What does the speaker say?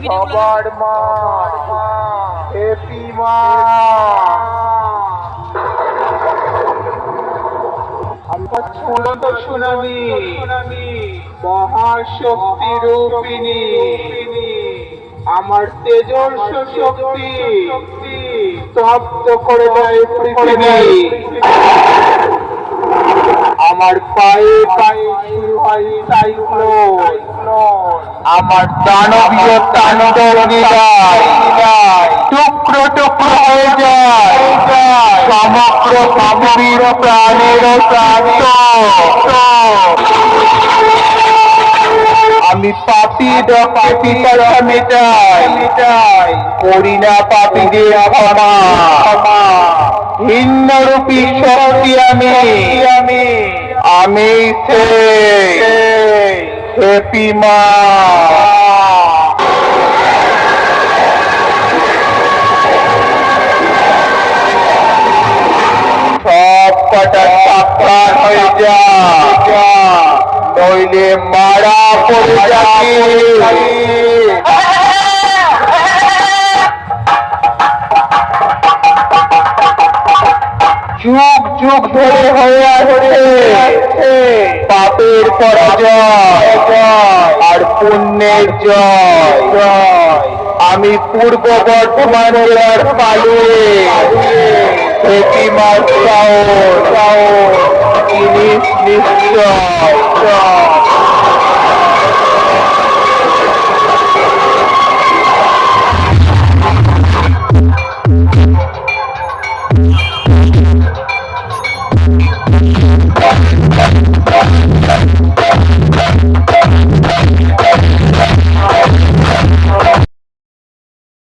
সবার মা হ্যাপি মা। আমার ছোট সুনামি মহাশক্তি রূপিণী, আমার তেজস্ব শক্তি স্তব্ধ করে দেয় পৃথিবী। আমার পায়ে পায়ে শুরু হয় সাইক্লোন, আমার দানবীয় তাণ্ডব নিদায়, টুকরো টুকরো হয়ে যায় সমগ্র পৃথিবীর প্রাণের প্রান্ত। আমি পাপী পিপাসা মেটাই, করি না পাপীদের ক্ষমা। ভিন্নরূপী শক্তি আমি সেই হ্যাপি মা। সব কটা সাবধান হয়ে যা, নইলে মারা পড়ে যাবি। যুগ যুগ ধরে হয়ে আসছে পাপের পরাজয় আর পুণ্যের জয়। আমি পূর্ব বর্ধমান জেলার পালুয়ে হ্যাপি মা নিশ্চয়।